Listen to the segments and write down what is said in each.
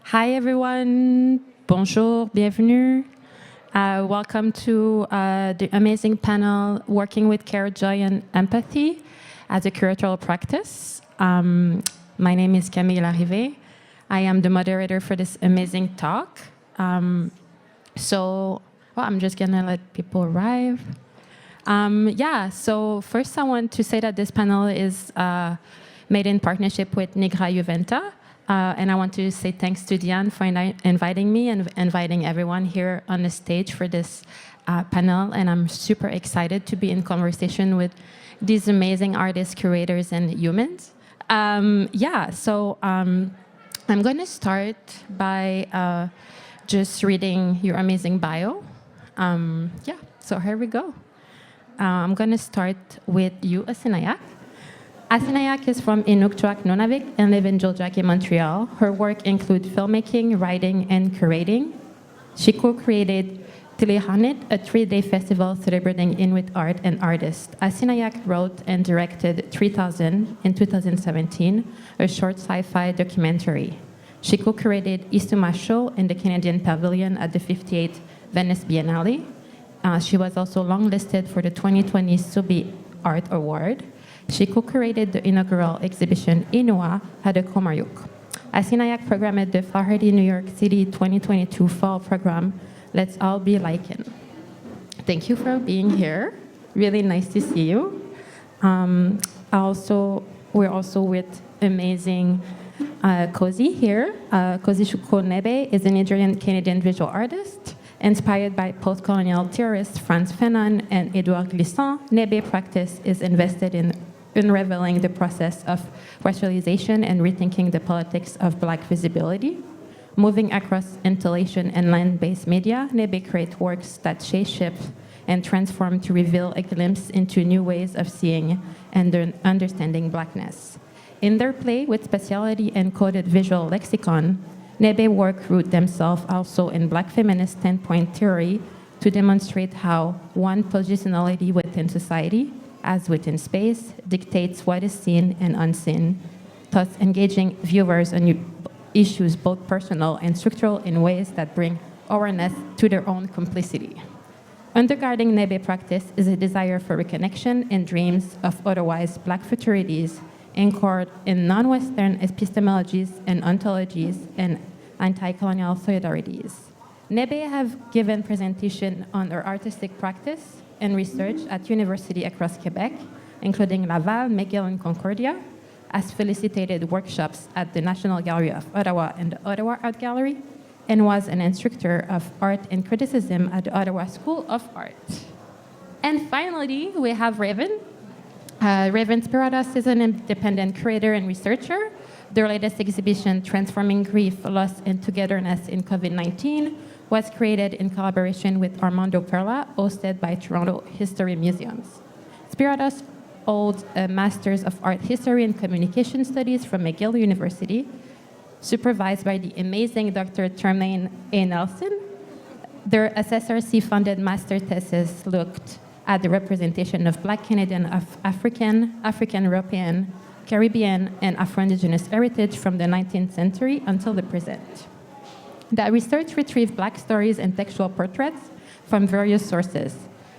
Hi everyone, bonjour, bienvenue. Welcome to the amazing panel Working with Care, Joy and Empathy as a Curatorial Practice. My name is Camille Larivée. I am the moderator for this amazing talk. I'm just gonna let people arrive. So first I want to say that this panel is made in partnership with Nigra Iuventa. And I want to say thanks to Diane for inviting me and inviting everyone here on the stage for this panel. And I'm super excited to be in conversation with these amazing artists, curators, and humans. I'm going to start by just reading your amazing bio. So here we go. I'm going to start with you, Asinnajaq. Asinnajaq is from Inuktitut, Nunavik, and lives in Asinnajaq in Montreal. Her work includes filmmaking, writing, and curating. She co-created Tilehanit, a 3-day festival celebrating Inuit art and artists. Asinnajaq wrote and directed 3000 in 2017, a short sci-fi documentary. She co-curated Asinnajaq in the Canadian Pavilion at the 58th Venice Biennale. She was also longlisted for the 2020 Subi Art Award. She co-curated the inaugural exhibition Inua at the Komayuk. Asinnajaq programmed the Flaherty New York City 2022 fall program, Let's All Be Liken. Thank you for being here. Really nice to see you. We're also with amazing Kosi here. Kosisochukwu Nbebe is a Nigerian-Canadian visual artist. Inspired by post-colonial theorists Frantz Fanon and Edouard Glissant, Nbebe practice is invested in unraveling the process of racialization and rethinking the politics of Black visibility. Moving across installation and land-based media, Nbebe creates works that shape-shift and transform to reveal a glimpse into new ways of seeing and understanding Blackness. In their play with speciality and coded visual lexicon, Nbebe work root themselves also in Black feminist standpoint theory to demonstrate how one positionality within society, as within space, dictates what is seen and unseen, thus engaging viewers on issues both personal and structural in ways that bring awareness to their own complicity. Undergirding Nbebe practice is a desire for reconnection and dreams of otherwise Black futurities anchored in non-Western epistemologies and ontologies and anti-colonial solidarities. Nbebe have given presentation on her artistic practice and research at universities across Quebec, including Laval, McGill, and Concordia, has facilitated workshops at the National Gallery of Ottawa and the Ottawa Art Gallery, and was an instructor of art and criticism at the Ottawa School of Art. And finally, we have Raven. Raven Spiratos is an independent curator and researcher. Their latest exhibition, Transforming Grief, Loss, and Togetherness in COVID-19, was created in collaboration with Armando Perla, hosted by Toronto History Museums. Spiratos holds a Master's of Art History and Communication Studies from McGill University, supervised by the amazing Dr. Tremaine A. Nelson. Their SSRC-funded master thesis looked at the representation of Black Canadian, African, African-European, Caribbean, and Afro-Indigenous heritage from the 19th century until the present. That research retrieved Black stories and textual portraits from various sources: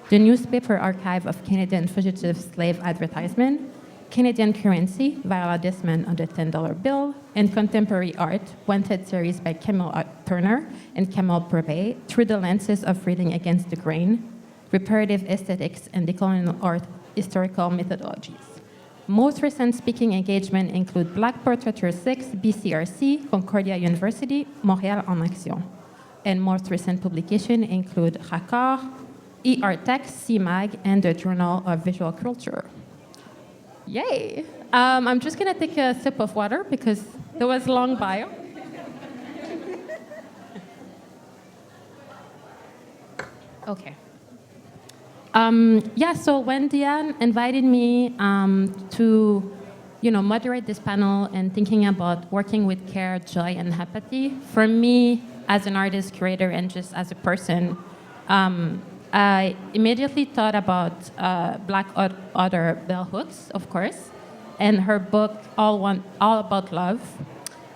the newspaper archive of Canadian fugitive slave advertisement, Canadian currency, Viola Desmond on the $10 bill, and contemporary art, Wanted series by Camille Turner and Camille Brevet, through the lenses of reading against the grain, reparative aesthetics, and decolonial art historical methodologies. Most recent speaking engagement include Black Portraiture 6, BCRC, Concordia University, Montreal en Action. And most recent publication include Raccord, ERTech, CMAG, and the Journal of Visual Culture. Yay! I'm just gonna take a sip of water because there was a long bio. Okay. So when Diane invited me to moderate this panel and thinking about working with care, joy, and empathy, for me, as an artist, curator, and just as a person, I immediately thought about Black author Bell Hooks, of course, and her book, All About Love.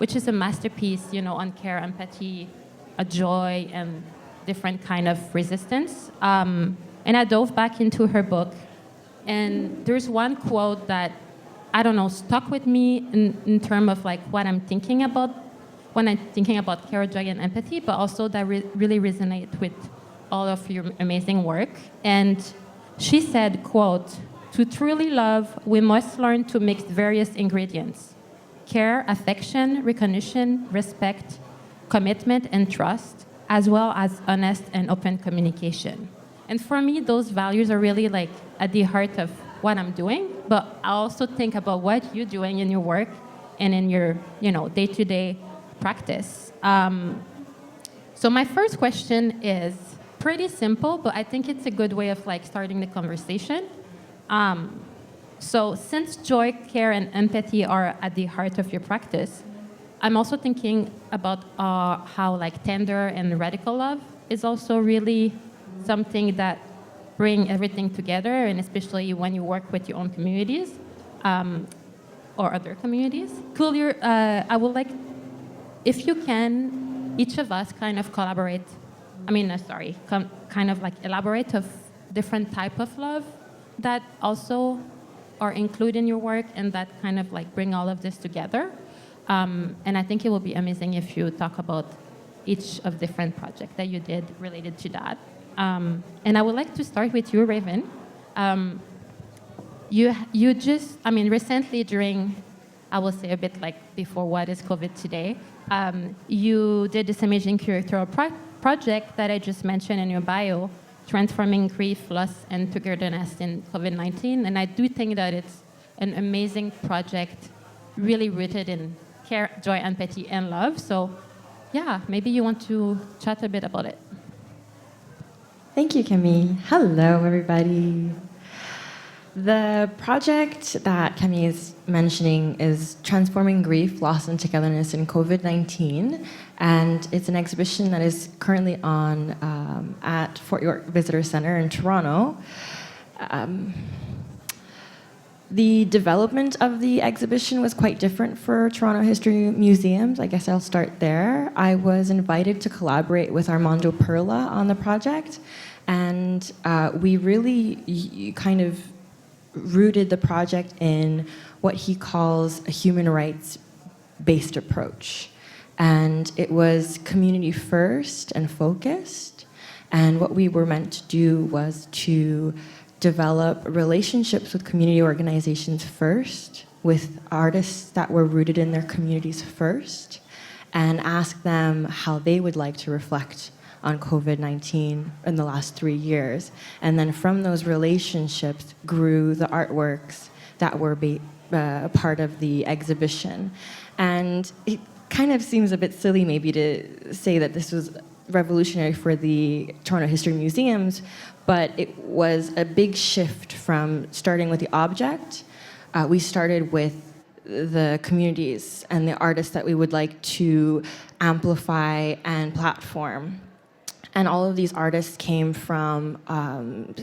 which is a masterpiece, on care, empathy, a joy, and different kind of resistance. And I dove back into her book, and there's one quote that, I don't know, stuck with me in terms of like what I'm thinking about when I'm thinking about care, joy, and empathy, but also that really resonate with all of your amazing work. And she said, quote, "To truly love, we must learn to mix various ingredients: care, affection, recognition, respect, commitment, and trust, as well as honest and open communication." And for me, those values are really like at the heart of what I'm doing, but I also think about what you're doing in your work and in your, day-to-day practice. So my first question is pretty simple, but I think it's a good way of like starting the conversation. So since joy, care, and empathy are at the heart of your practice, I'm also thinking about how like tender and radical love is also really something that bring everything together, and especially when you work with your own communities or other communities. I would like, if you can, each of us kind of collaborate, kind of like elaborate of different type of love that also are included in your work and that kind of like bring all of this together. And I think it will be amazing if you talk about each of different projects that you did related to that. And I would like to start with you, Raven. You just, recently during, I will say a bit like before what is COVID today, you did this amazing curatorial project that I just mentioned in your bio, transforming grief, loss, and togetherness in COVID-19. And I do think that it's an amazing project, really rooted in care, joy, empathy, and love. So yeah, maybe you want to chat a bit about it. Thank you, Camille. Hello, everybody. The project that Camille is mentioning is Transforming Grief, Loss, and Togetherness in COVID-19, and it's an exhibition that is currently on at Fort York Visitor Centre in Toronto. The development of the exhibition was quite different for Toronto History Museums. I guess I'll start there. I was invited to collaborate with Armando Perla on the project, and we really kind of rooted the project in what he calls a human rights-based approach. And it was community first and focused. And what we were meant to do was to develop relationships with community organizations first, with artists that were rooted in their communities first, and ask them how they would like to reflect on COVID-19 in the last 3 years. And then from those relationships grew the artworks that were part of the exhibition. And it kind of seems a bit silly maybe to say that this was revolutionary for the Toronto History Museums, but it was a big shift from starting with the object. We started with the communities and the artists that we would like to amplify and platform. And all of these artists came from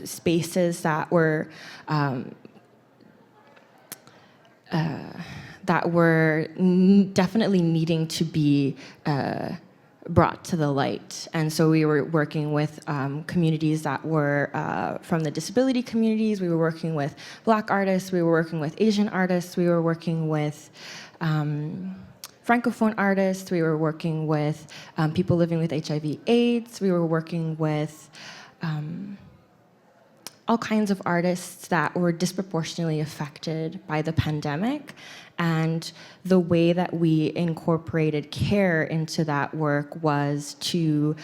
spaces that were definitely needing to be brought to the light. And so we were working with communities that were from the disability communities. We were working with Black artists. We were working with Asian artists. We were working with Francophone artists. We were working with people living with HIV/AIDS. We were working with all kinds of artists that were disproportionately affected by the pandemic. And the way that we incorporated care into that work was to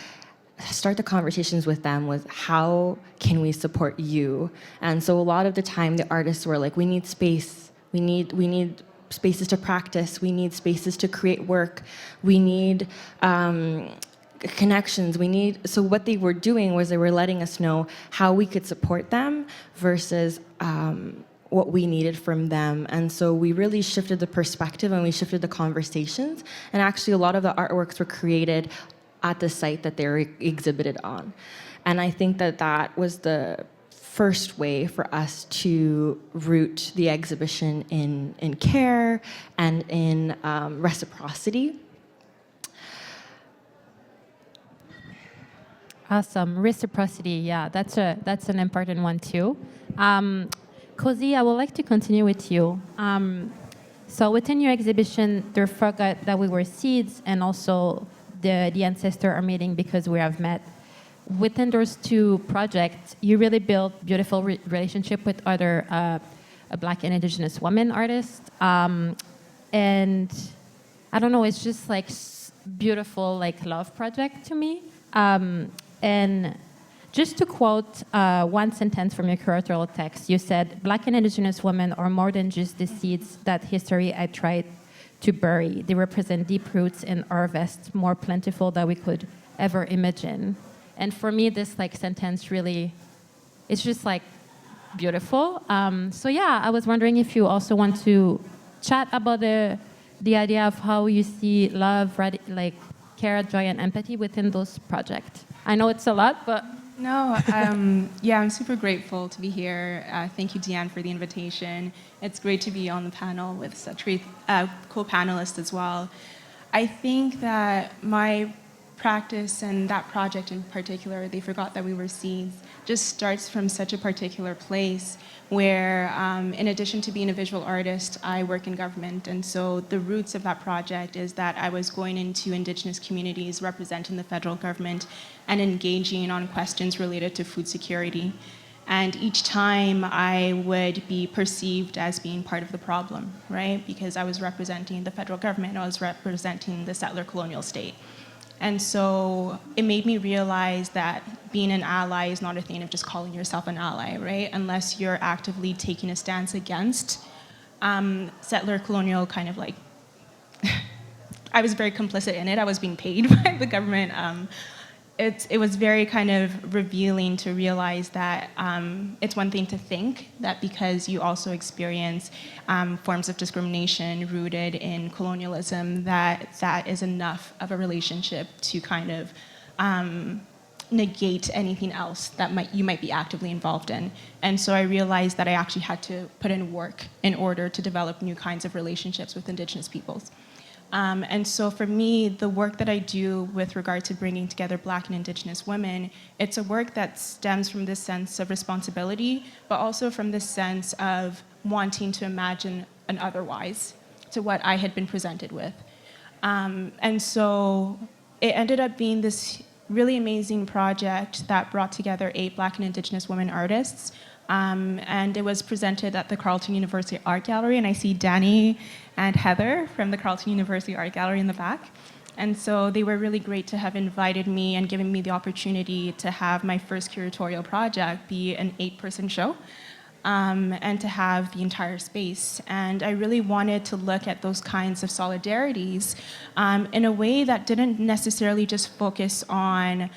start the conversations with them with how can we support you? And so a lot of the time the artists were like, we need space, we need spaces to practice, we need spaces to create work, we need connections, so what they were doing was they were letting us know how we could support them versus what we needed from them. And so we really shifted the perspective and we shifted the conversations. And actually a lot of the artworks were created at the site that they were exhibited on. And I think that that was the first way for us to root the exhibition in care and in reciprocity. Awesome. Reciprocity, yeah, that's an important one too. Kosi, I would like to continue with you. So within your exhibition, they forgot that we were seeds, and also the ancestors are meeting because we have met. Within those two projects, you really built beautiful relationship with other Black and Indigenous women artists, and I don't know, it's just like beautiful, like love project to me. And just to quote one sentence from your curatorial text, you said, "Black and Indigenous women are more than just the seeds that history I tried to bury. They represent deep roots and harvest more plentiful than we could ever imagine." And for me, this like sentence really, it's just like beautiful. So yeah, I was wondering if you also want to chat about the idea of how you see love, like care, joy, and empathy within those projects. I know it's a lot, but... No, yeah, I'm super grateful to be here. Thank you, Deanne, for the invitation. It's great to be on the panel with such great co-panelists as well. I think that my practice and that project in particular, They Forgot That We Were Seeds, just starts from such a particular place where, in addition to being a visual artist, I work in government. And so the roots of that project is that I was going into Indigenous communities representing the federal government and engaging on questions related to food security. And each time I would be perceived as being part of the problem, right? Because I was representing the federal government, I was representing the settler colonial state. And so it made me realize that being an ally is not a thing of just calling yourself an ally, right? Unless you're actively taking a stance against settler colonial kind of like, I was very complicit in it. I was being paid by the government. It was very kind of revealing to realize that it's one thing to think that because you also experience forms of discrimination rooted in colonialism, that is enough of a relationship to kind of negate anything else that you might be actively involved in. And so I realized that I actually had to put in work in order to develop new kinds of relationships with Indigenous peoples. And so for me, the work that I do with regard to bringing together Black and Indigenous women, it's a work that stems from this sense of responsibility, but also from this sense of wanting to imagine an otherwise to what I had been presented with. And so it ended up being this really amazing project that brought together 8 Black and Indigenous women artists. And it was presented at the Carleton University Art Gallery, and I see Danny and Heather from the Carleton University Art Gallery in the back. And so they were really great to have invited me and given me the opportunity to have my first curatorial project be an 8-person show, and to have the entire space. And I really wanted to look at those kinds of solidarities in a way that didn't necessarily just focus on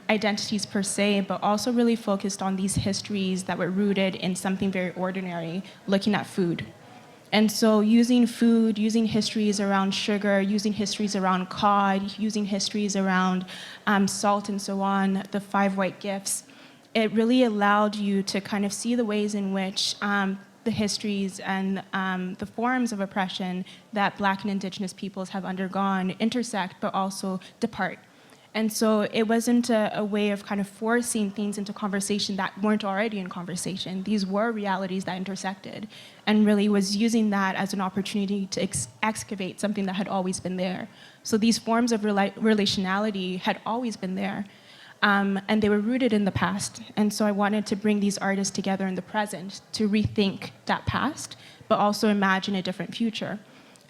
identities per se, but also really focused on these histories that were rooted in something very ordinary, looking at food. And so using food, using histories around sugar, using histories around cod, using histories around salt and so on, the 5 white gifts, it really allowed you to kind of see the ways in which the histories and the forms of oppression that Black and Indigenous peoples have undergone intersect, but also depart. And so it wasn't a way of kind of forcing things into conversation that weren't already in conversation. These were realities that intersected, and really was using that as an opportunity to excavate something that had always been there. So these forms of relationality had always been there. And they were rooted in the past. And so I wanted to bring these artists together in the present to rethink that past, but also imagine a different future.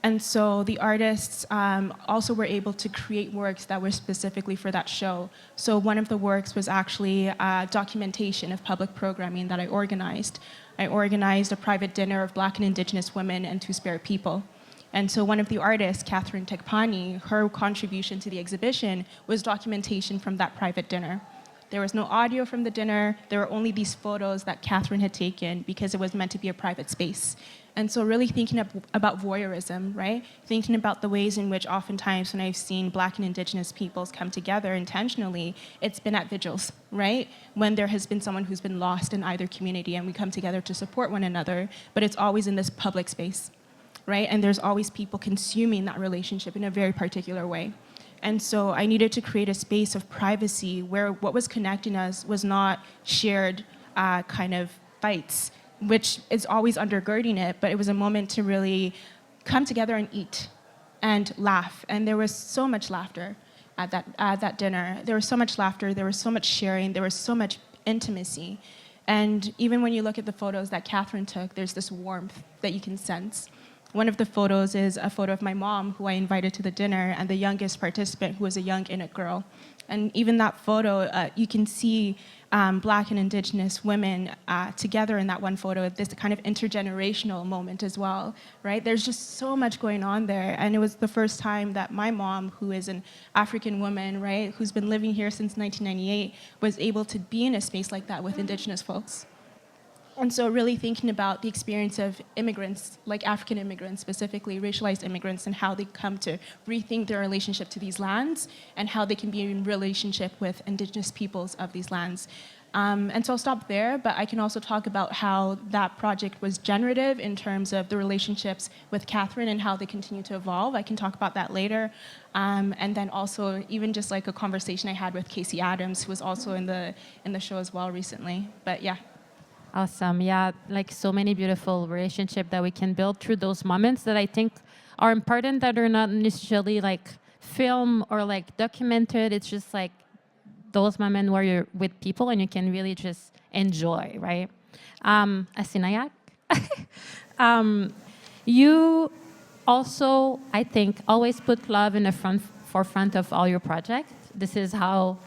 And so the artists also were able to create works that were specifically for that show. So one of the works was actually documentation of public programming that I organized. I organized a private dinner of Black and Indigenous women and Two-Spirit people. And so one of the artists, Catherine Tekpani, her contribution to the exhibition was documentation from that private dinner. There was no audio from the dinner. There were only these photos that Catherine had taken because it was meant to be a private space. And so really thinking about voyeurism, right? Thinking about the ways in which oftentimes when I've seen Black and Indigenous peoples come together intentionally, it's been at vigils, right? When there has been someone who's been lost in either community and we come together to support one another, but it's always in this public space, right? And there's always people consuming that relationship in a very particular way. And so I needed to create a space of privacy where what was connecting us was not shared kind of fights, which is always undergirding it, but it was a moment to really come together and eat and laugh. And there was so much laughter at that dinner. There was so much laughter, there was so much sharing, there was so much intimacy. And even when you look at the photos that Catherine took, there's this warmth that you can sense. One of the photos is a photo of my mom, who I invited to the dinner, and the youngest participant, who was a young Inuit girl. And even that photo, you can see Black and Indigenous women together in that one photo, this kind of intergenerational moment as well, right? There's just so much going on there. And it was the first time that my mom, who is an African woman, right, who's been living here since 1998, was able to be in a space like that with Indigenous folks. And so really thinking about the experience of immigrants, like African immigrants, specifically racialized immigrants, and how they come to rethink their relationship to these lands and how they can be in relationship with Indigenous peoples of these lands. And so I'll stop there, but I can also talk about how that project was generative in terms of the relationships with Catherine and how they continue to evolve. I can talk about that later. And then also even just like a conversation I had with Casey Adams, who was also in the show as well recently. But yeah. Awesome. Yeah, like so many beautiful relationships that we can build through those moments that I think are important, that are not necessarily like film or like documented. It's just like those moments where you're with people and you can really just enjoy, right? Asinnajaq. You also, I think, always put love in the forefront of all your projects. This is how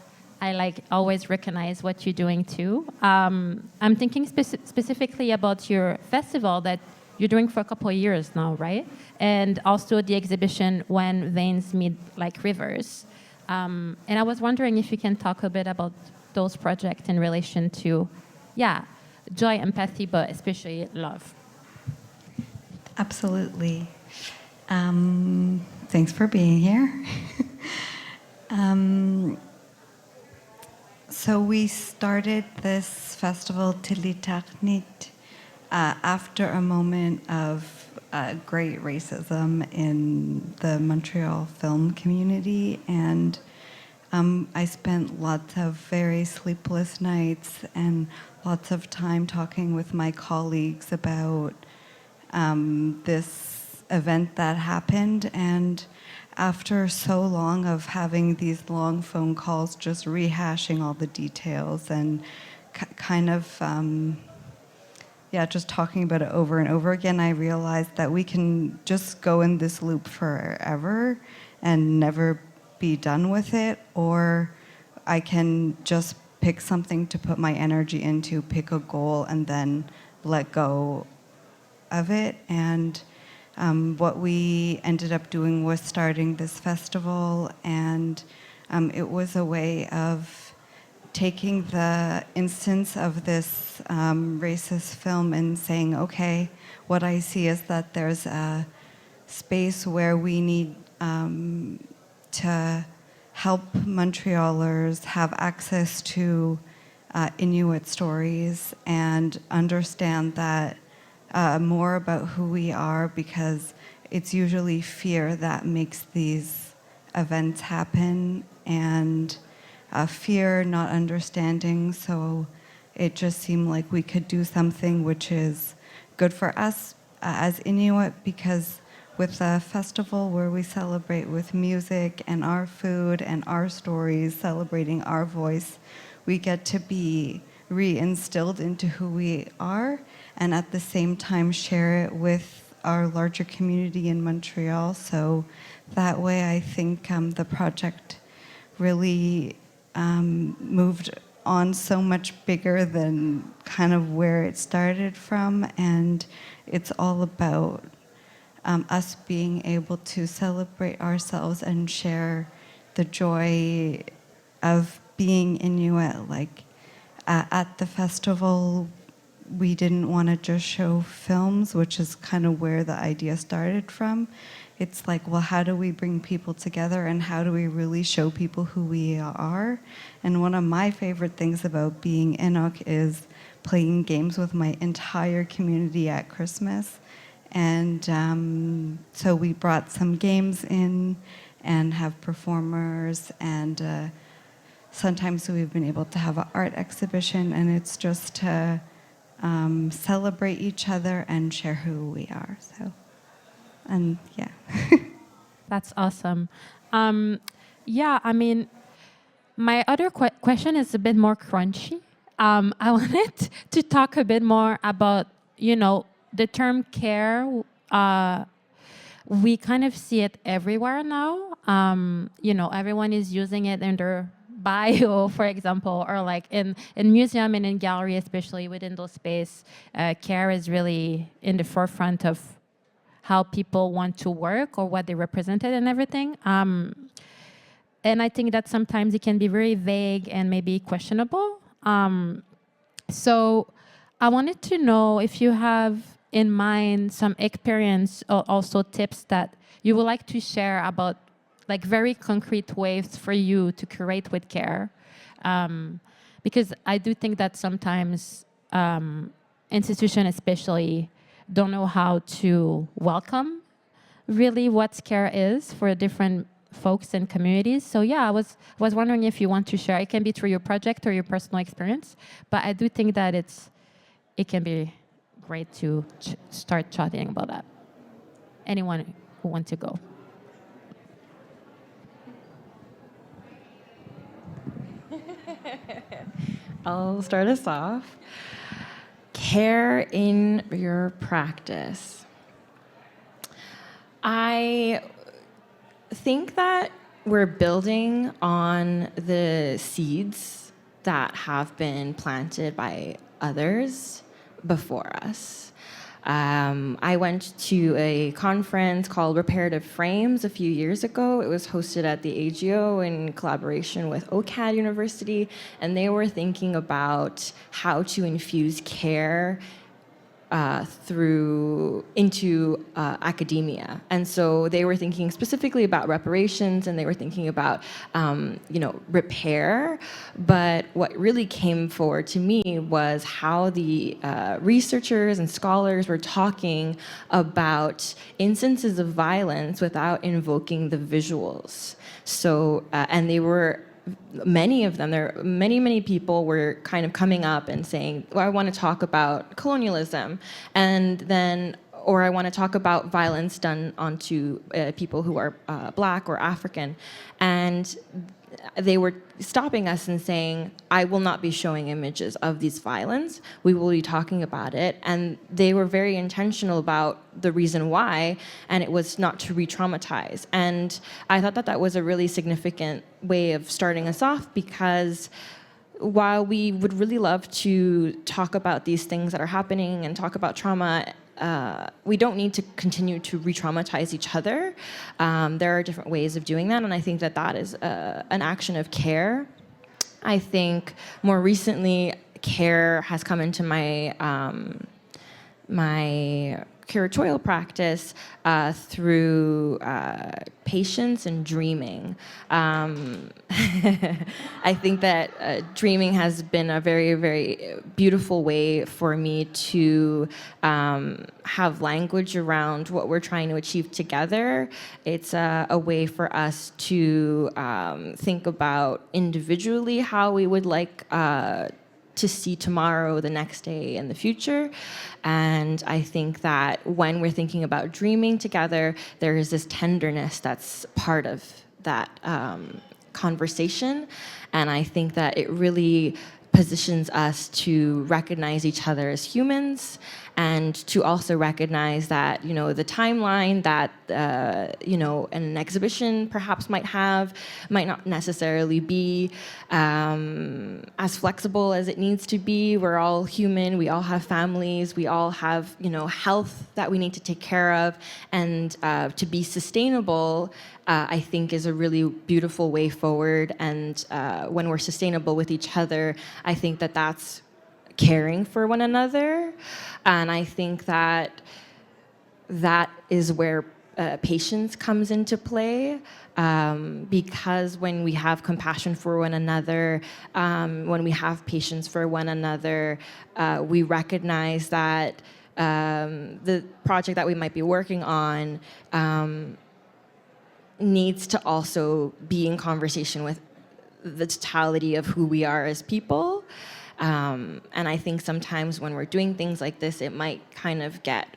I like always recognize what you're doing too. I'm thinking specifically about your festival that you're doing for a couple of years now, right? And also the exhibition When Veins Meet Like Rivers. And I was wondering if you can talk a bit about those projects in relation to, joy, empathy, but especially love. Absolutely. Thanks for being here. So we started this festival Tilitaknit after a moment of great racism in the Montreal film community, and I spent lots of very sleepless nights and lots of time talking with my colleagues about this event that happened. And after so long of having these long phone calls, just rehashing all the details and just talking about it over and over again, I realized that we can just go in this loop forever and never be done with it, or I can just pick something to put my energy into, pick a goal, and then let go of it. And what we ended up doing was starting this festival, and it was a way of taking the instance of this racist film and saying, okay, what I see is that there's a space where we need to help Montrealers have access to Inuit stories and understand that more about who we are, because it's usually fear that makes these events happen, and fear, not understanding. So it just seemed like we could do something which is good for us as Inuit, because with a festival where we celebrate with music and our food and our stories, celebrating our voice, we get to be re-instilled into who we are, and at the same time share it with our larger community in Montreal. So that way I think the project really moved on so much bigger than kind of where it started from, and it's all about us being able to celebrate ourselves and share the joy of being Inuit. Like at the festival, we didn't want to just show films, which is kind of where the idea started from. It's like, well, how do we bring people together and how do we really show people who we are? And one of my favorite things about being Inuk is playing games with my entire community at Christmas. And so we brought some games in and have performers, and sometimes we've been able to have an art exhibition, and it's just to celebrate each other and share who we are. So, and yeah. That's awesome. Yeah, I mean, my other question is a bit more crunchy. I wanted to talk a bit more about, the term care. We kind of see it everywhere now. Everyone is using it in their bio, for example, or like in museum and in gallery, especially within those space. Care is really in the forefront of how people want to work or what they represented and everything. And I think that sometimes it can be very vague and maybe questionable. So I wanted to know if you have in mind some experience or also tips that you would like to share about like very concrete ways for you to curate with care. Because I do think that sometimes institutions especially don't know how to welcome really what care is for different folks and communities. So yeah, I was wondering if you want to share. It can be through your project or your personal experience, but I do think that it can be great to start chatting about that. Anyone who wants to go? I'll start us off. Care in your practice. I think that we're building on the seeds that have been planted by others before us. I went to a conference called Reparative Frames a few years ago. It was hosted at the AGO in collaboration with OCAD University, and they were thinking about how to infuse care into academia. And so they were thinking specifically about reparations, and they were thinking about repair. But what really came forward to me was how the researchers and scholars were talking about instances of violence without invoking the visuals. So and they were many of them, many people were kind of coming up and saying, well, I want to talk about colonialism, and then, or I want to talk about violence done onto people who are Black or African. And they were stopping us and saying, I will not be showing images of these violence. We will be talking about it. And they were very intentional about the reason why, and it was not to re-traumatize. And I thought that that was a really significant way of starting us off, because while we would really love to talk about these things that are happening and talk about trauma, we don't need to continue to re-traumatize each other. There are different ways of doing that, and I think that that is an action of care. I think more recently, care has come into my my curatorial practice through patience and dreaming. I think that dreaming has been a very, very beautiful way for me to have language around what we're trying to achieve together. It's a way for us to think about individually how we would like to see tomorrow, the next day, and the future. And I think that when we're thinking about dreaming together, there is this tenderness that's part of that conversation. And I think that it really positions us to recognize each other as humans, and to also recognize that, the timeline that, an exhibition perhaps might not necessarily be as flexible as it needs to be. We're all human, we all have families, we all have, health that we need to take care of, and to be sustainable, I think is a really beautiful way forward. And when we're sustainable with each other, I think that that's caring for one another. And I think that is where patience comes into play, because when we have compassion for one another, when we have patience for one another, we recognize that the project that we might be working on needs to also be in conversation with the totality of who we are as people. And I think sometimes when we're doing things like this, it might kind of get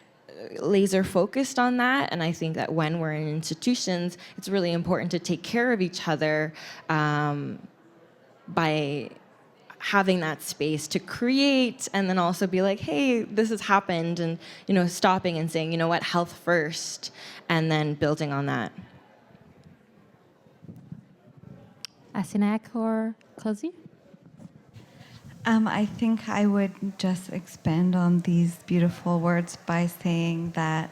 laser focused on that. And I think that when we're in institutions, it's really important to take care of each other by having that space to create, and then also be like, hey, this has happened, and stopping and saying, what, health first, and then building on that. Asinnajaq or Kosi? I think I would just expand on these beautiful words by saying that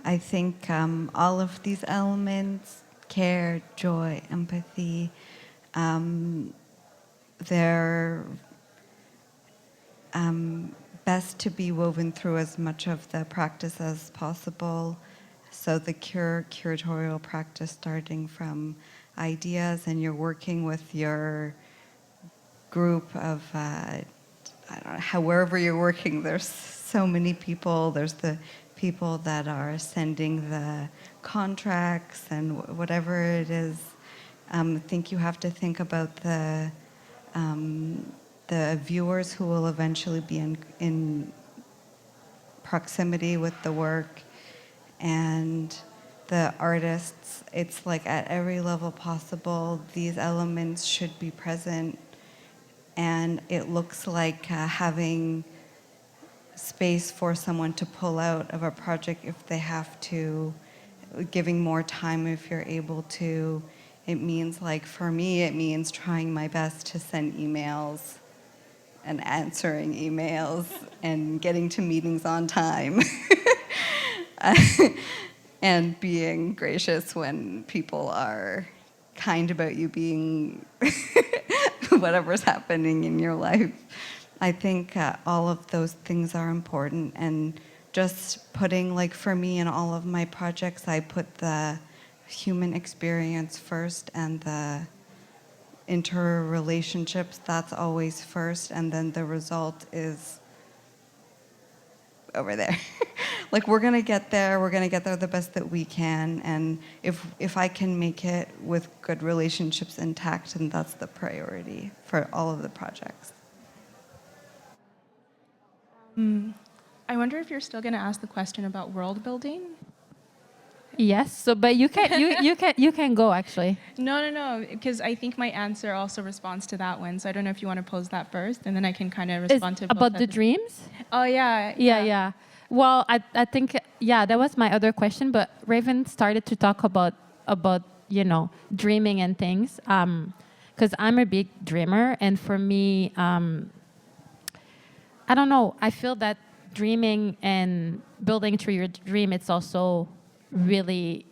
I think all of these elements, care, joy, empathy, they're best to be woven through as much of the practice as possible. So the curatorial practice, starting from ideas, and you're working with your group of, I don't know, wherever you're working, there's so many people. There's the people that are sending the contracts and whatever it is. I think you have to think about the viewers who will eventually be in proximity with the work, and the artists. It's like at every level possible, these elements should be present, and it looks like having space for someone to pull out of a project if they have to, giving more time if you're able to. It means, like, for me, it means trying my best to send emails and answering emails and getting to meetings on time and being gracious when people are kind about you being whatever's happening in your life. I think all of those things are important, and just putting, like, for me in all of my projects, I put the human experience first, and the interrelationships, that's always first, and then the result is over there. Like, we're gonna get there the best that we can, and if I can make it with good relationships intact, and that's the priority for all of the projects. I wonder if you're still going to ask the question about world building. Yes. So, but you can go actually. No, because I think my answer also responds to that one. So I don't know if you want to pose that first, and then I can kind of respond to both about at the dreams. Oh yeah. Yeah. Well, I think that was my other question, but Raven started to talk about dreaming and things, because I'm a big dreamer, and for me, I don't know, I feel that dreaming and building through your dream, it's also really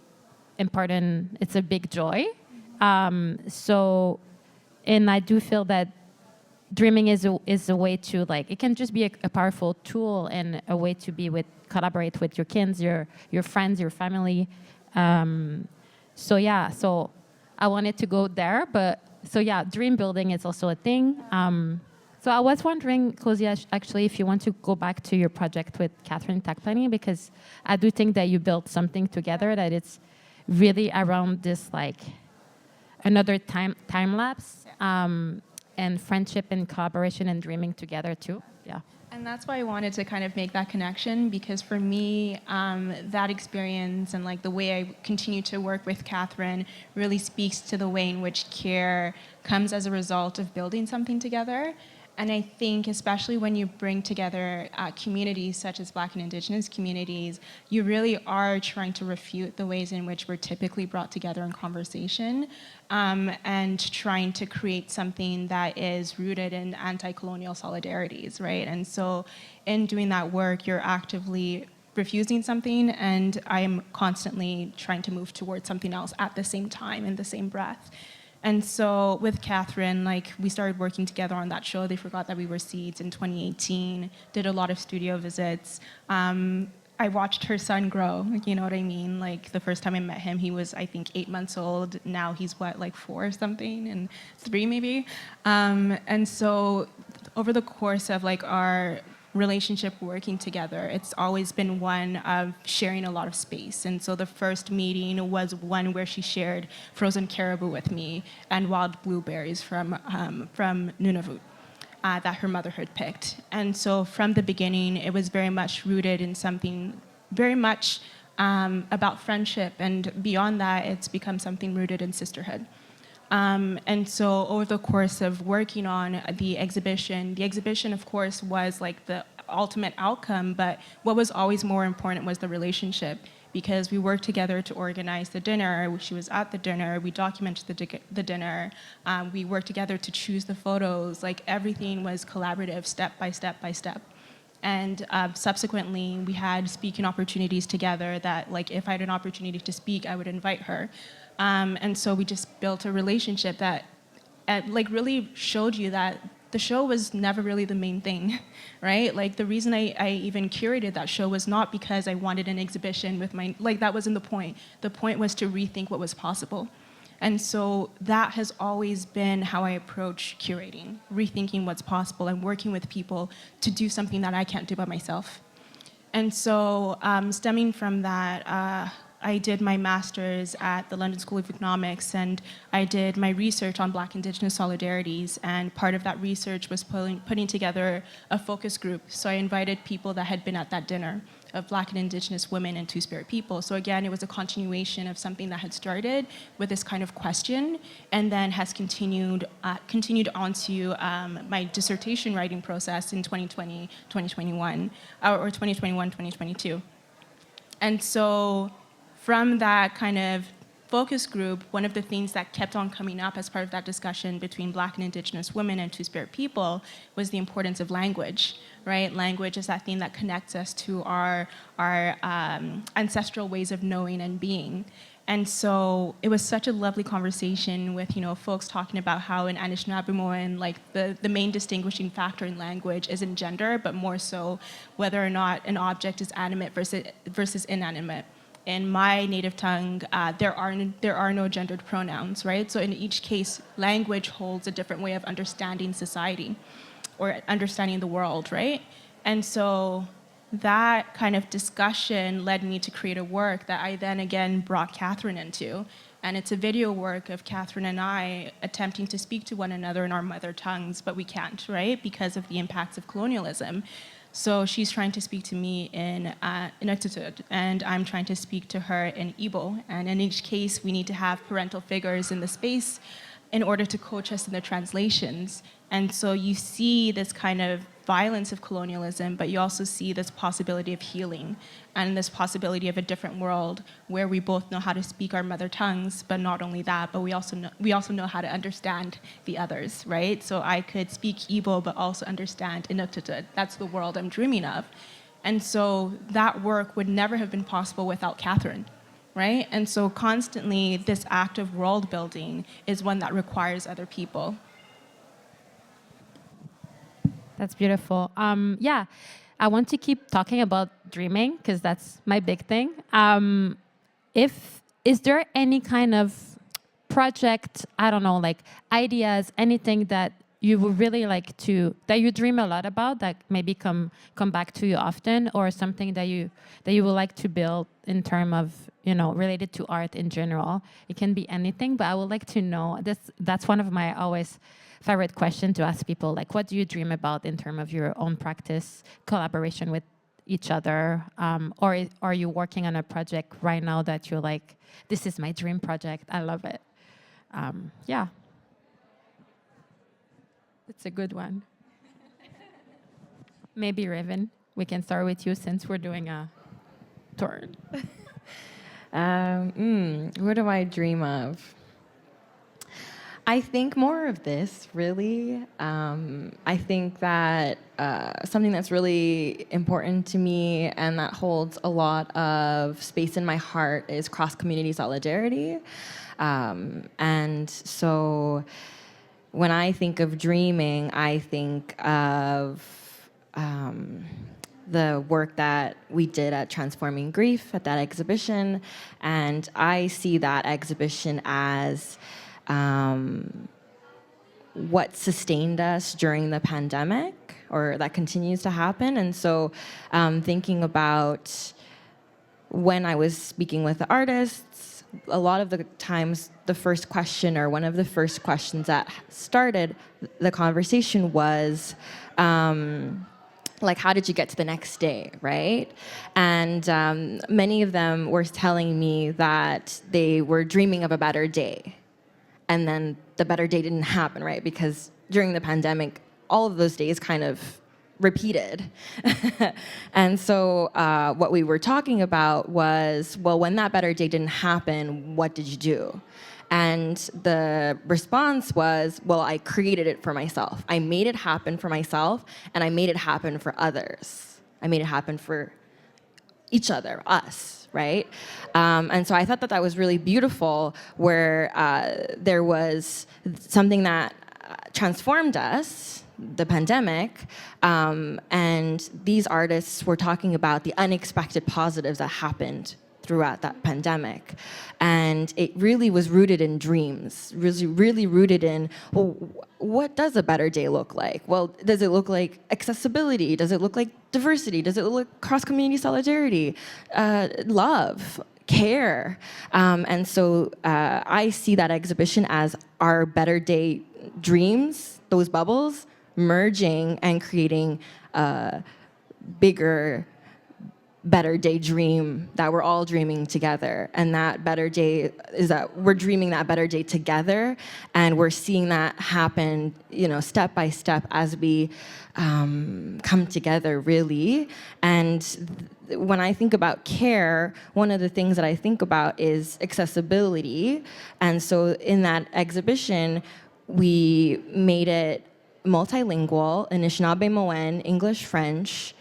important. It's a big joy. And I do feel that dreaming is a way to, like, it can just be a powerful tool and a way to collaborate with your kids, your friends, your family. So I wanted to go there, but dream building is also a thing. So I was wondering, Kosi, actually, if you want to go back to your project with Catherine Takpani, because I do think that you built something together that it's really around this, like, another time lapse, and friendship and collaboration and dreaming together too. Yeah. And that's why I wanted to kind of make that connection, because for me, that experience and, like, the way I continue to work with Catherine really speaks to the way in which care comes as a result of building something together. And I think especially when you bring together communities such as Black and Indigenous communities, you really are trying to refute the ways in which we're typically brought together in conversation, and trying to create something that is rooted in anti-colonial solidarities, right? And so in doing that work, you're actively refusing something, and I'm constantly trying to move towards something else at the same time, in the same breath. And so with Catherine, like we started working together on that show. They Forgot That We Were Seeds in 2018, did a lot of studio visits. I watched her son grow, you know what I mean? Like the first time I met him, he was, I think, 8 months old. Now he's what, like 4 or something, and 3 maybe. And so over the course of like our relationship working together, it's always been one of sharing a lot of space. And so the first meeting was one where she shared frozen caribou with me and wild blueberries from Nunavut. That her mother had picked. And so from the beginning, it was very much rooted in something very much about friendship. And beyond that, it's become something rooted in sisterhood. And so over the course of working on the exhibition, of course, was like the ultimate outcome, but what was always more important was the relationship, because we worked together to organize the dinner. She was at the dinner. We documented the dinner. We worked together to choose the photos. Like everything was collaborative, step by step by step. And subsequently, we had speaking opportunities together that, like, if I had an opportunity to speak, I would invite her. And so we just built a relationship that, like, really showed you that the show was never really the main thing, right? Like the reason I even curated that show was not because I wanted an exhibition with my, like that wasn't the point. The point was to rethink what was possible. And so that has always been how I approach curating, rethinking what's possible and working with people to do something that I can't do by myself. And so stemming from that, I did my master's at the London School of Economics, and I did my research on Black Indigenous solidarities, and part of that research was putting together a focus group. So I invited people that had been at that dinner of Black and Indigenous women and Two-Spirit people. So again, it was a continuation of something that had started with this kind of question, and then has continued onto my dissertation writing process in 2020, 2021, or 2021, 2022. And so from that kind of focus group, one of the things that kept on coming up as part of that discussion between Black and Indigenous women and Two-Spirit people was the importance of language, right? Language is that thing that connects us to our ancestral ways of knowing and being. And so it was such a lovely conversation with, you know, folks talking about how in Anishinaabe, like the main distinguishing factor in language isn't gender, but more so whether or not an object is animate versus inanimate. In my native tongue, there are no gendered pronouns, right? So in each case, language holds a different way of understanding society or understanding the world, right? And so that kind of discussion led me to create a work that I then again brought Catherine into. And it's a video work of Catherine and I attempting to speak to one another in our mother tongues, but we can't, right? Because of the impacts of colonialism. So she's trying to speak to me in Inuktitut, and I'm trying to speak to her in Igbo. And in each case, we need to have parental figures in the space in order to coach us in the translations. And so you see this kind of violence of colonialism, but you also see this possibility of healing and this possibility of a different world where we both know how to speak our mother tongues, but not only that, but we also know how to understand the others, right? So I could speak Igbo, but also understand Inuktitut. That's the world I'm dreaming of. And so that work would never have been possible without Catherine, right? And so constantly this act of world building is one that requires other people. That's beautiful. Yeah, I want to keep talking about dreaming because that's my big thing. Is there any kind of project, I don't know, like ideas, anything that you would really like to, that you dream a lot about, that maybe come back to you often, or something that you would like to build in terms of, you know, related to art in general? It can be anything, but I would like to know. That's one of my always favorite question to ask people, like, what do you dream about in terms of your own practice, collaboration with each other, or are you working on a project right now that you're like, this is my dream project, I love it? Yeah, it's a good one. Maybe Raven, we can start with you since we're doing a turn. What do I dream of? I think more of this, really. I think that something that's really important to me and that holds a lot of space in my heart is cross-community solidarity. And so when I think of dreaming, I think of the work that we did at Transforming Grief at that exhibition. And I see that exhibition as what sustained us during the pandemic, or that continues to happen. And so thinking about when I was speaking with the artists, a lot of the times the first question, or one of the first questions that started the conversation was, like, how did you get to the next day, right? And many of them were telling me that they were dreaming of a better day. And then the better day didn't happen, right? Because during the pandemic, all of those days kind of repeated. And so what we were talking about was, well, when that better day didn't happen, what did you do? And the response was, well, I created it for myself. I made it happen for myself, and I made it happen for others. I made it happen for each other, us, right? And so I thought that that was really beautiful, where there was something that transformed us, the pandemic, and these artists were talking about the unexpected positives that happened throughout that pandemic. And it really was rooted in dreams, really rooted in, well, what does a better day look like? Well, does it look like accessibility? Does it look like diversity? Does it look like cross-community solidarity, love, care? And so I see that exhibition as our better day dreams, those bubbles, merging and creating a bigger, better day dream that we're all dreaming together. And that better day is that we're dreaming that better day together, and we're seeing that happen, step by step as we come together, really. And when I think about care, one of the things that I think about is accessibility. And so in that exhibition, we made it multilingual, Anishinaabe, Moen, English, French.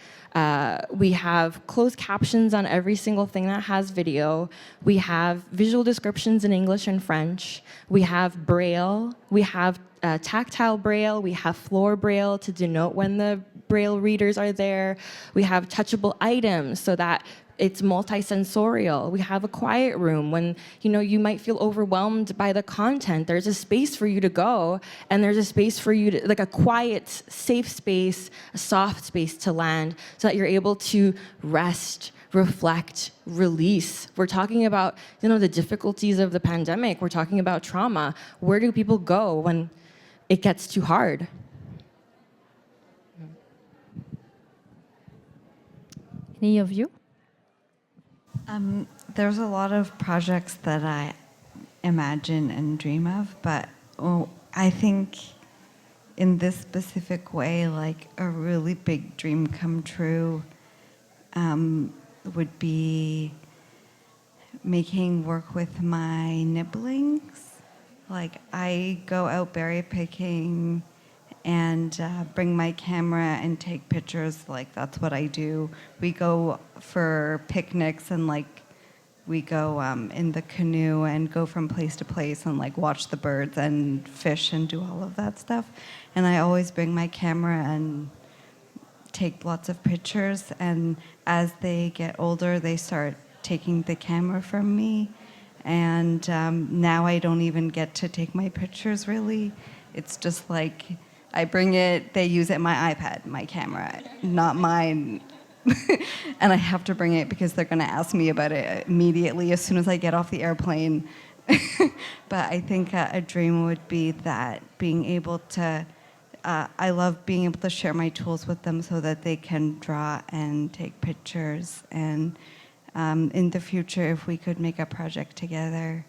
We have closed captions on every single thing that has video. We have visual descriptions in English and French. We have Braille. We have tactile Braille. We have floor Braille to denote when the Braille readers are there. We have touchable items so that it's multisensorial. We have a quiet room when you might feel overwhelmed by the content. There's a space for you to go, and there's a space for you to, like, a quiet, safe space, a soft space to land, so that you're able to rest, reflect, release. We're talking about the difficulties of the pandemic. We're talking about trauma. Where do people go when it gets too hard? Any of you? There's a lot of projects that I imagine and dream of, but I think in this specific way, like a really big dream come true would be making work with my nibblings. Like, I go out berry picking and bring my camera and take pictures. Like, that's what I do. We go for picnics, and we go in the canoe and go from place to place and watch the birds and fish and do all of that stuff. And I always bring my camera and take lots of pictures. And as they get older, they start taking the camera from me. And now I don't even get to take my pictures, really. It's just like, I bring it, they use it, my iPad, my camera, not mine. And I have to bring it because they're going to ask me about it immediately as soon as I get off the airplane. But I think a dream would be that, being able to, I love being able to share my tools with them so that they can draw and take pictures. And in the future, if we could make a project together,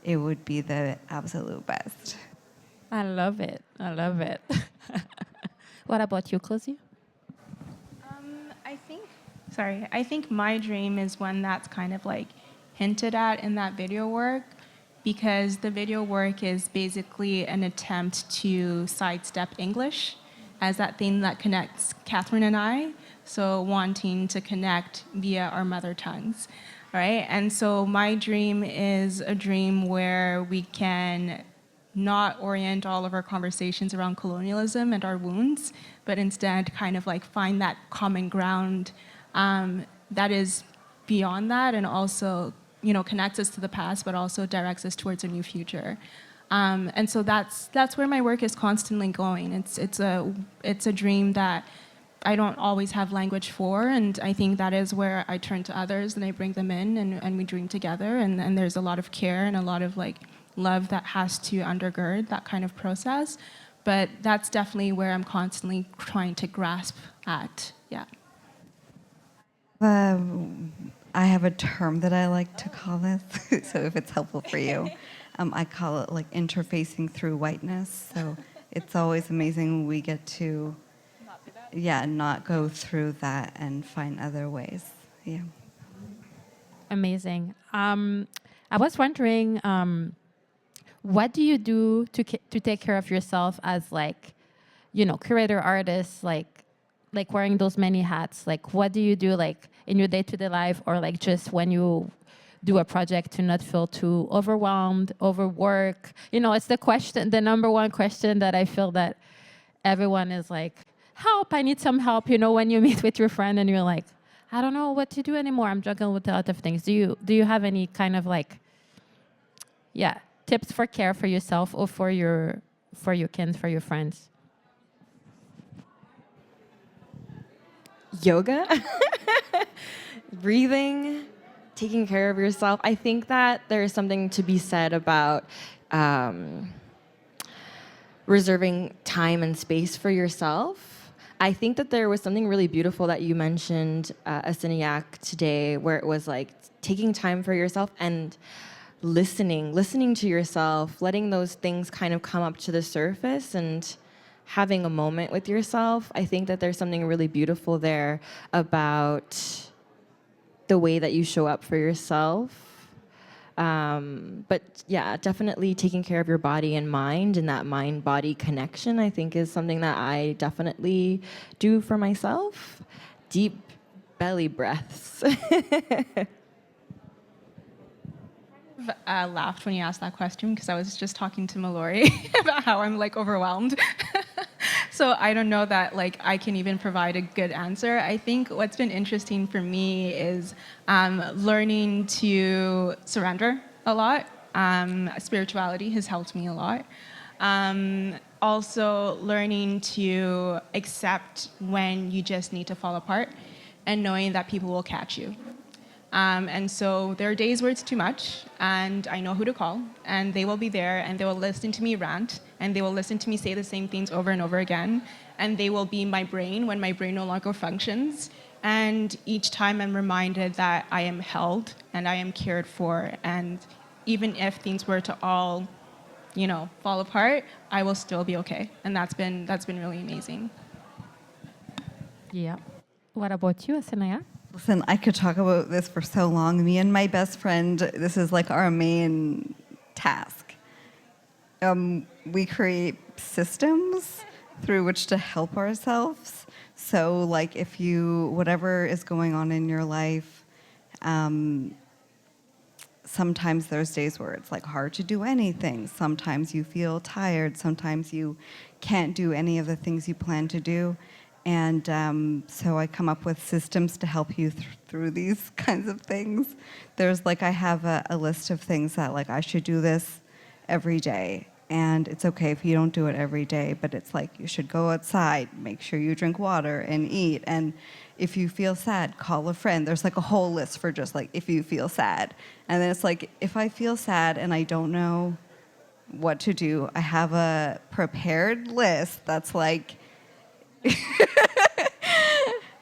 it would be the absolute best. I love it. I love it. What about you, Kosi? I think my dream is one that's kind of hinted at in that video work. because the video work is basically an attempt to sidestep English as that thing that connects Catherine and I, so wanting to connect via our mother tongues, right? And so my dream is a dream where we can not orient all of our conversations around colonialism and our wounds, but instead kind of like find that common ground that is beyond that, and also, you know, connects us to the past, but also directs us towards a new future. And so that's where my work is constantly going. It's a dream that I don't always have language for, and I think that is where I turn to others and I bring them in, and we dream together, and there's a lot of care and a lot of like love that has to undergird that kind of process. But that's definitely where I'm constantly trying to grasp at, yeah. I have a term that I like to call this, so if it's helpful for you, I call it like interfacing through whiteness. So it's always amazing when we get to, not go through that and find other ways. Yeah. Amazing. I was wondering, what do you do to take care of yourself as like, you know, curator artist, like wearing those many hats? Like, what do you do like in your day-to-day life, or like just when you do a project to not feel too overwhelmed, overwork? You know, it's the number one question that I feel that everyone is like, help, I need some help. You know, when you meet with your friend and you're like, I don't know what to do anymore. I'm juggling with a lot of things. Do you have any kind of like, tips for care for yourself or for your kids, for your friends? Yoga, breathing, taking care of yourself. I think that there is something to be said about reserving time and space for yourself. I think that there was something really beautiful that you mentioned, Asinnajaq, today, where it was like taking time for yourself and listening to yourself, letting those things kind of come up to the surface and having a moment with yourself. I think that there's something really beautiful there about the way that you show up for yourself. But yeah, definitely taking care of your body and mind, and that mind-body connection, I think, is something that I definitely do for myself. Deep belly breaths. Laughed when you asked that question because I was just talking to Mallory about how I'm like overwhelmed. So I don't know that like I can even provide a good answer. I think what's been interesting for me is learning to surrender a lot. Spirituality has helped me a lot. Also learning to accept when you just need to fall apart, and knowing that people will catch you. And so there are days where it's too much, and I know who to call, and they will be there, and they will listen to me rant, and they will listen to me say the same things over and over again, and they will be my brain when my brain no longer functions. And each time I'm reminded that I am held and I am cared for, and even if things were to all, you know, fall apart, I will still be okay. And that's been really amazing. Yeah. What about you, Asinnajaq? Listen, I could talk about this for so long. Me and my best friend, this is like our main task. We create systems through which to help ourselves. So like if whatever is going on in your life, sometimes there's days where it's like hard to do anything. Sometimes you feel tired. Sometimes you can't do any of the things you plan to do. And so I come up with systems to help you through these kinds of things. There's like, I have a list of things that like I should do this every day. And it's okay if you don't do it every day, but it's like you should go outside, make sure you drink water and eat. And if you feel sad, call a friend. There's like a whole list for just like if you feel sad. And then it's like, if I feel sad and I don't know what to do, I have a prepared list that's like,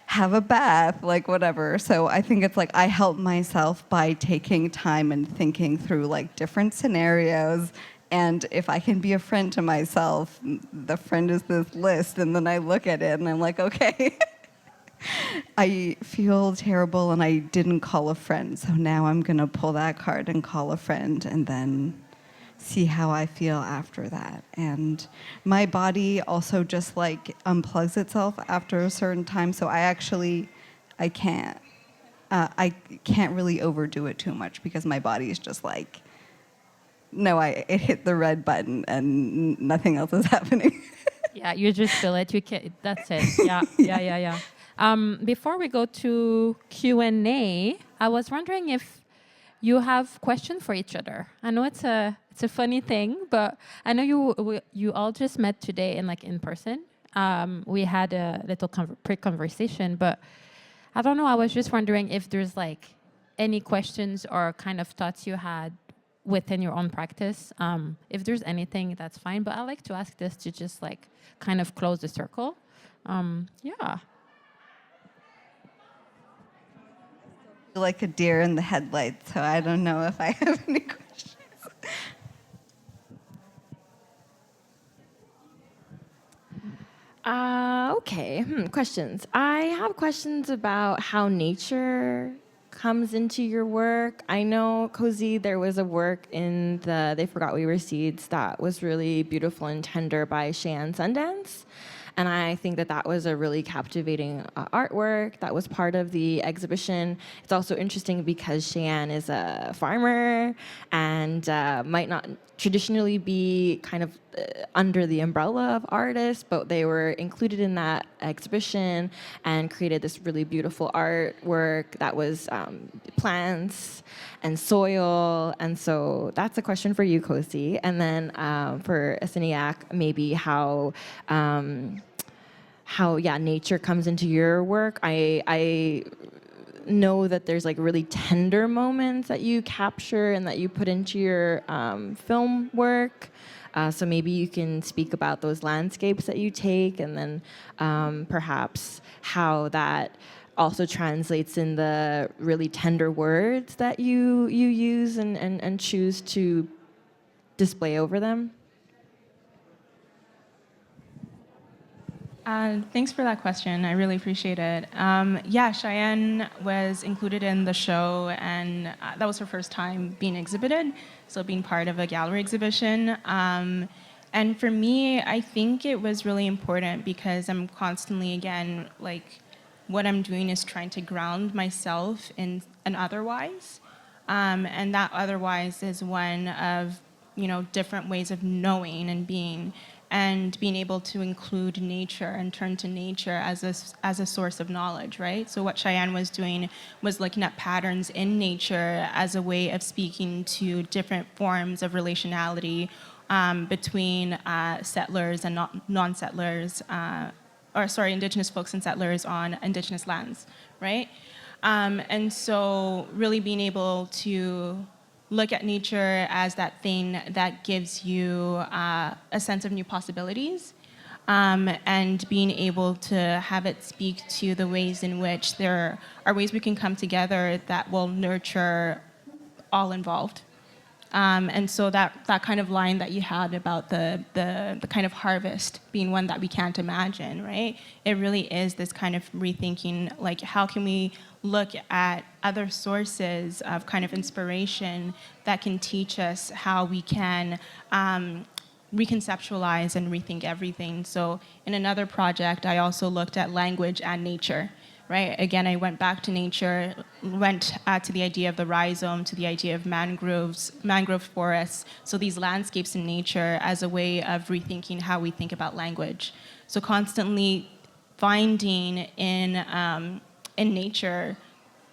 have a bath, like whatever. So I think it's like I help myself by taking time and thinking through like different scenarios. And if I can be a friend to myself, the friend is this list, and then I look at it and I'm like, okay, I feel terrible and I didn't call a friend. So now I'm gonna pull that card and call a friend, and then see how I feel after that. And my body also just like unplugs itself after a certain time, so I can't really overdo it too much because my body is just like, no, it hit the red button and nothing else is happening. Yeah, you just feel it. You can. That's it. Yeah. Before we go to Q&A, I was wondering if you have questions for each other. I know it's a funny thing, but I know you all just met today in person. We had a little pre-conversation, but I don't know. I was just wondering if there's like any questions or kind of thoughts you had within your own practice. If there's anything, that's fine. But I like to ask this to just like kind of close the circle. Yeah. Like a deer in the headlights, so I don't know if I have any questions. Okay, questions. I have questions about how nature comes into your work. I know, Kosi, there was a work in the They Forgot We Were Seeds that was really beautiful and tender by Cheyenne Sundance. And I think that was a really captivating artwork that was part of the exhibition. It's also interesting because Cheyenne is a farmer and might not traditionally be kind of under the umbrella of artists, but they were included in that exhibition and created this really beautiful artwork that was plants and soil. And so that's a question for you, Kosi. And then for Asinnajaq, maybe how nature comes into your work. I know that there's like really tender moments that you capture and that you put into your film work. So maybe you can speak about those landscapes that you take, and then perhaps how that also translates in the really tender words that you use and choose to display over them. Thanks for that question. I really appreciate it. Yeah, Cheyenne was included in the show, and that was her first time being exhibited, so being part of a gallery exhibition. And for me, I think it was really important because I'm constantly, again, like, what I'm doing is trying to ground myself in an otherwise. And that otherwise is one of, different ways of knowing and being able to include nature and turn to nature as a source of knowledge, right? So what Cheyenne was doing was looking at patterns in nature as a way of speaking to different forms of relationality between settlers and non-settlers, Indigenous folks and settlers on Indigenous lands, right? And so really being able to look at nature as that thing that gives you a sense of new possibilities, and being able to have it speak to the ways in which there are ways we can come together that will nurture all involved. And so that kind of line that you had about the kind of harvest being one that we can't imagine, right? It really is this kind of rethinking, like, how can we look at other sources of kind of inspiration that can teach us how we can reconceptualize and rethink everything. So in another project, I also looked at language and nature. Right? Again, I went back to nature, went to the idea of the rhizome, to the idea of mangrove forests. So these landscapes in nature as a way of rethinking how we think about language. So constantly finding in nature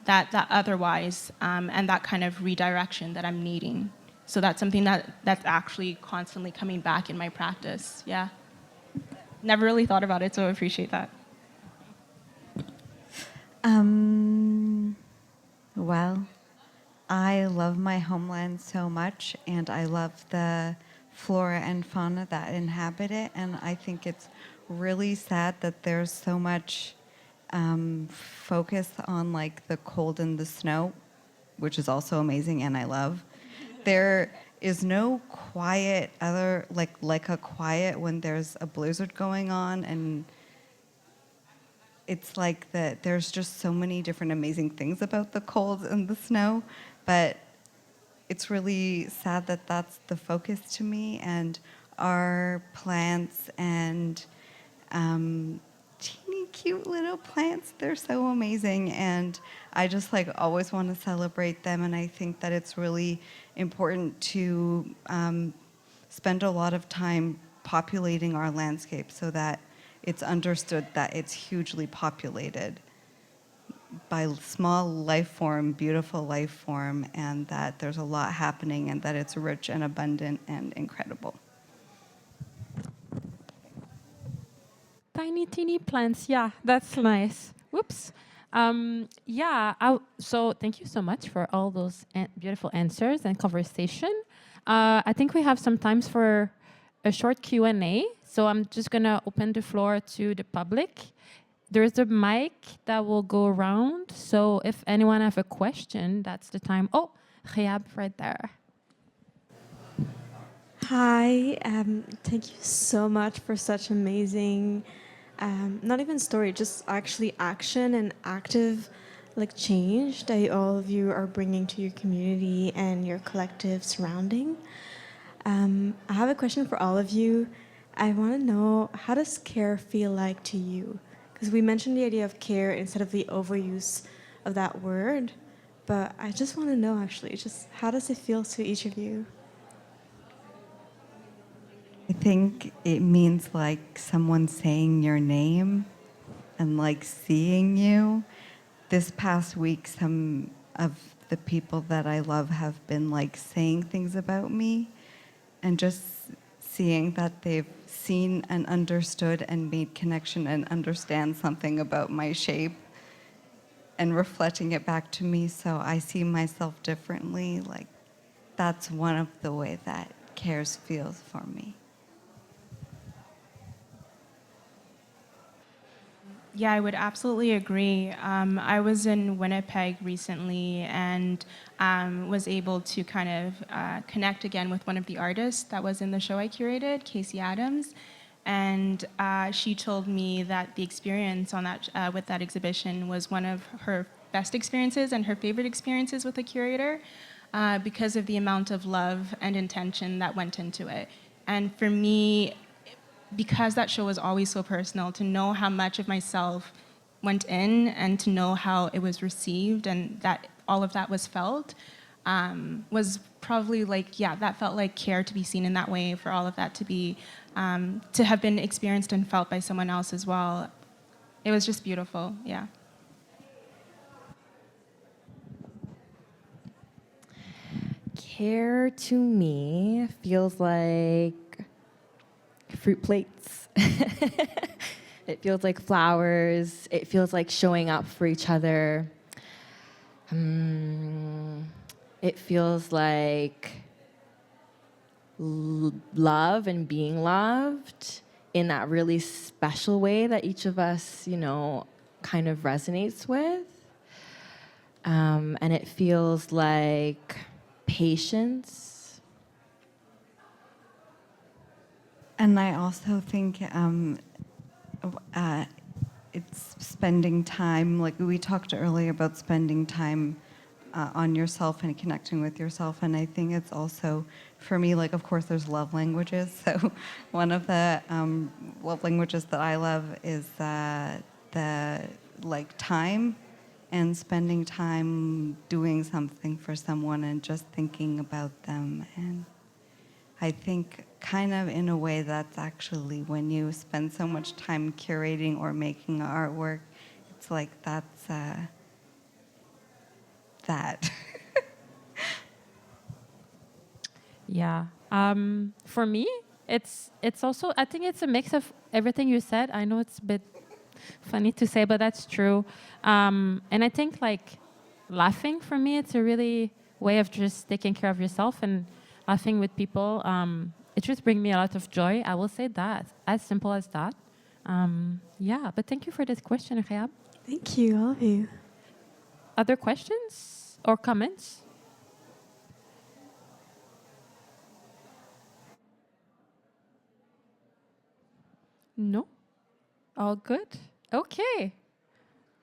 that otherwise and that kind of redirection that I'm needing. So that's something that's actually constantly coming back in my practice. Yeah. Never really thought about it, so I appreciate that. Well, I love my homeland so much, and I love the flora and fauna that inhabit it, and I think it's really sad that there's so much focus on like the cold and the snow, which is also amazing and I love. There is no quiet like a quiet when there's a blizzard going on, and it's like that there's just so many different amazing things about the cold and the snow, but it's really sad that that's the focus to me, and our plants and teeny cute little plants, they're so amazing, and I just like always want to celebrate them, and I think that it's really important to spend a lot of time populating our landscape so that it's understood that it's hugely populated by small life form, beautiful life form, and that there's a lot happening and that it's rich and abundant and incredible. Tiny, teeny plants. Yeah, that's nice. Whoops. So thank you so much for all those beautiful answers and conversation. I think we have some time for a short Q&A. So I'm just going to open the floor to the public. There's a mic that will go around. So if anyone have a question, that's the time. Oh, Riyab right there. Hi, thank you so much for such amazing, not even story, just actually action and active like change that all of you are bringing to your community and your collective surrounding. I have a question for all of you. I want to know, how does care feel like to you? Because we mentioned the idea of care instead of the overuse of that word, but I just want to know actually, just how does it feel to each of you? I think it means like someone saying your name and like seeing you. This past week, some of the people that I love have been like saying things about me, and just seeing that they've seen and understood and made connection and understand something about my shape and reflecting it back to me so I see myself differently. Like, that's one of the way that cares feels for me. Yeah, I would absolutely agree. I was in Winnipeg recently and was able to kind of connect again with one of the artists that was in the show I curated, Casey Adams. And she told me that the experience on that with that exhibition was one of her best experiences and her favorite experiences with a curator because of the amount of love and intention that went into it. And for me, because that show was always so personal, to know how much of myself went in and to know how it was received and that all of that was felt was probably like, yeah, that felt like care to be seen in that way, for all of that to be, to have been experienced and felt by someone else as well. It was just beautiful, yeah. Care to me feels like fruit plates. It feels like flowers. It feels like showing up for each other. It feels like love and being loved in that really special way that each of us, you know, kind of resonates with. And it feels like patience. And I also think it's spending time, like we talked earlier about spending time on yourself and connecting with yourself. And I think it's also, for me, like, of course, there's love languages. So one of the love languages that I love is the like time and spending time doing something for someone and just thinking about them. And I think kind of in a way that's actually when you spend so much time curating or making artwork, it's like that's that. Yeah. For me, it's also, I think it's a mix of everything you said. I know it's a bit funny to say, but that's true. And I think like laughing for me, it's a really way of just taking care of yourself, and laughing with people. It just brings me a lot of joy. I will say that, as simple as that. Yeah, but thank you for this question, Riyab. Thank you, all of you. Other questions or comments? No? All good? Okay.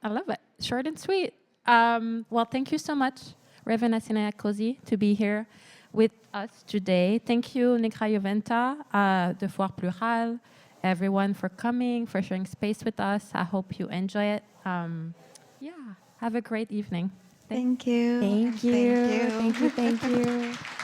I love it. Short and sweet. Well, thank you so much Reverend Asinnajaq Kosi, to be here with us today. Thank you, Nigra Iuventa, the Foire Plural, everyone for coming, for sharing space with us. I hope you enjoy it. Have a great evening. Thank you. Thank you. Thank you. Thank you. Thank you.